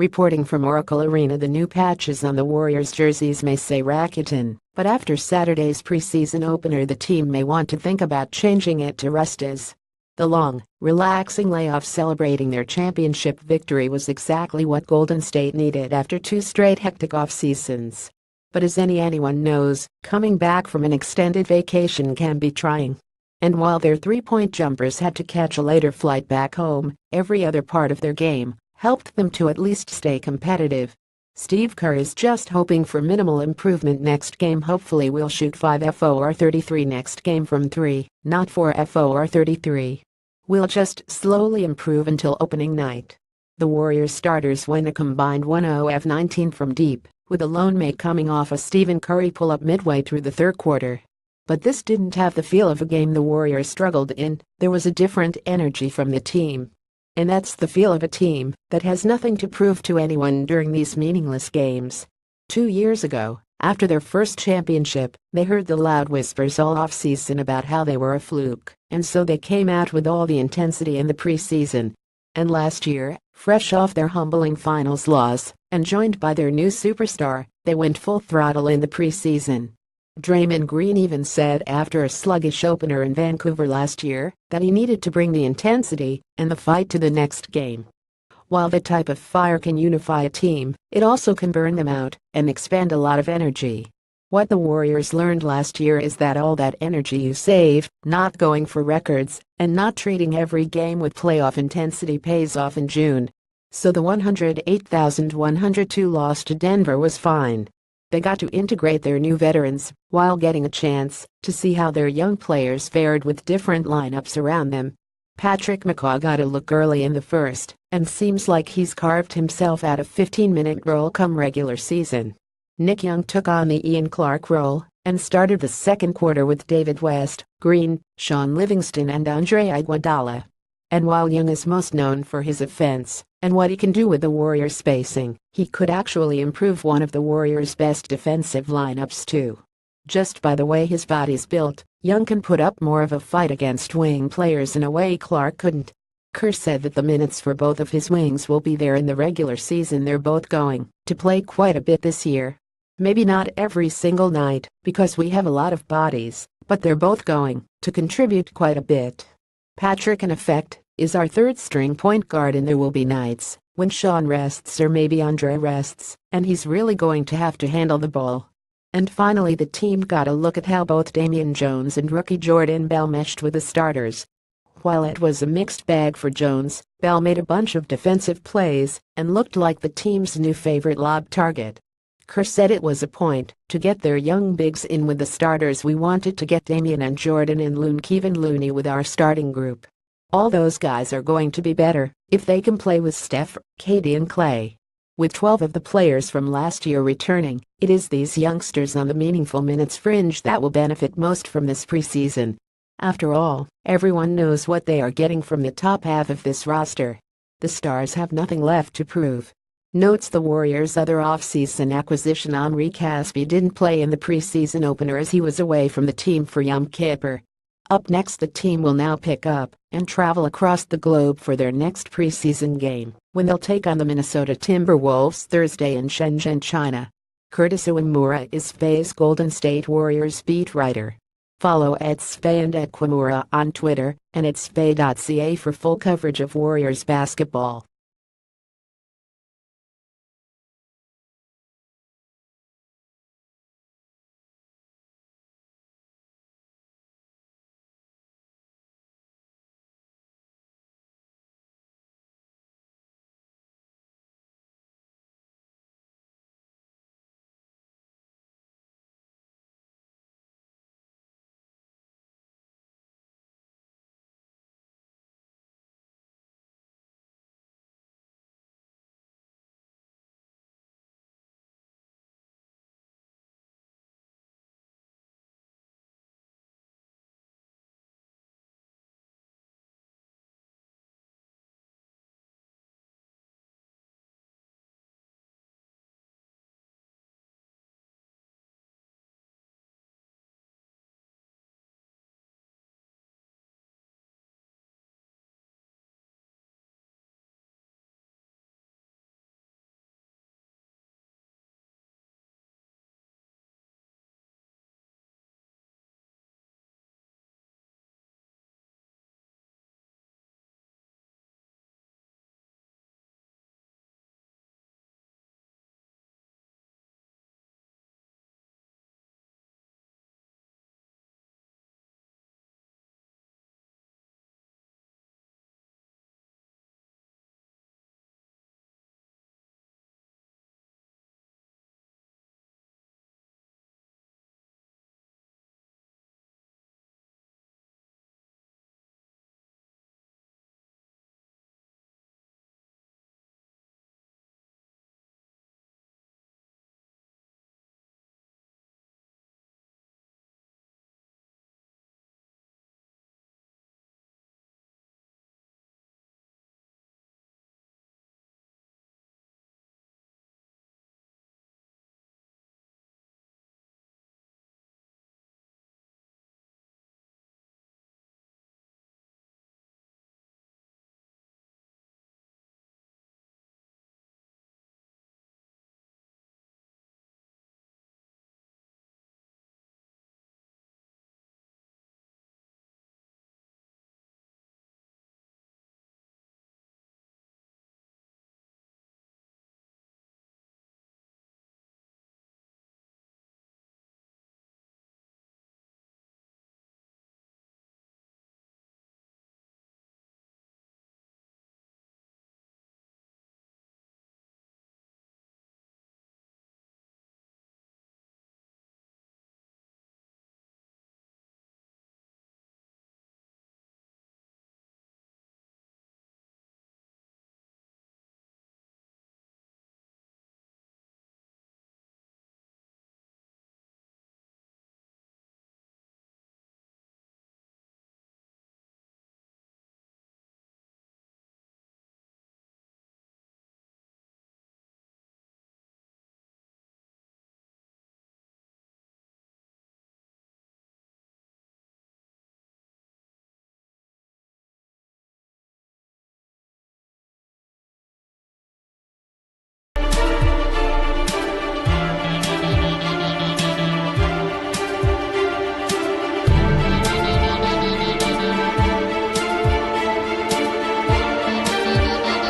Reporting from Oracle Arena, the new patches on the Warriors jerseys may say Rakuten, but after Saturday's preseason opener the team may want to think about changing it to Rustas. The long, relaxing layoff celebrating their championship victory was exactly what Golden State needed after 2 straight hectic off-seasons. But as anyone knows, coming back from an extended vacation can be trying. And while their three-point jumpers had to catch a later flight back home, every other part of their game helped them to at least stay competitive. Steve Kerr is just hoping for minimal improvement next game. Hopefully we'll shoot 5 for 33 next game from 3, not 4 for 33. We'll just slowly improve until opening night. The Warriors starters went a combined 10 of 19 from deep, with a lone make coming off a Stephen Curry pull-up midway through the third quarter. But this didn't have the feel of a game the Warriors struggled in. There was a different energy from the team. And that's the feel of a team that has nothing to prove to anyone during these meaningless games. 2 years ago, after their first championship, they heard the loud whispers all off-season about how they were a fluke, and so they came out with all the intensity in the preseason. And last year, fresh off their humbling finals loss, and joined by their new superstar, they went full throttle in the preseason. Draymond Green even said after a sluggish opener in Vancouver last year that he needed to bring the intensity and the fight to the next game. While the type of fire can unify a team, it also can burn them out and expend a lot of energy. What the Warriors learned last year is that all that energy you save, not going for records, and not treating every game with playoff intensity pays off in June. So the 108,102 loss to Denver was fine. They got to integrate their new veterans while getting a chance to see how their young players fared with different lineups around them. Patrick McCaw got a look early in the first and seems like he's carved himself out a 15-minute role come regular season. Nick Young took on the Ian Clark role and started the second quarter with David West, Green, Sean Livingston and Andre Iguodala. And while Young is most known for his offense and what he can do with the Warriors spacing, he could actually improve one of the Warriors' best defensive lineups too. Just by the way his body's built, Young can put up more of a fight against wing players in a way Clark couldn't. Kerr said that the minutes for both of his wings will be there in the regular season. They're both going to play quite a bit this year. Maybe not every single night, because we have a lot of bodies, but they're both going to contribute quite a bit. Patrick, in effect, is our third-string point guard, and there will be nights when Sean rests or maybe Andre rests, and he's really going to have to handle the ball. And finally, the team got a look at how both Damian Jones and rookie Jordan Bell meshed with the starters. While it was a mixed bag for Jones, Bell made a bunch of defensive plays and looked like the team's new favorite lob target. Kerr said it was a point to get their young bigs in with the starters. We wanted to get Damian and Jordan and Kevin Looney with our starting group. All those guys are going to be better if they can play with Steph, KD and Clay. With 12 of the players from last year returning, it is these youngsters on the meaningful minutes fringe that will benefit most from this preseason. After all, everyone knows what they are getting from the top half of this roster. The stars have nothing left to prove. Notes the Warriors' other offseason acquisition Henri Caspi didn't play in the preseason opener as he was away from the team for Yom Kippur. Up next, the team will now pick up and travel across the globe for their next preseason game, when they'll take on the Minnesota Timberwolves Thursday in Shenzhen, China. Curtis Uemura is FA's Golden State Warriors beat writer. Follow @SFA and @Quimura on Twitter and @SFA.ca for full coverage of Warriors basketball.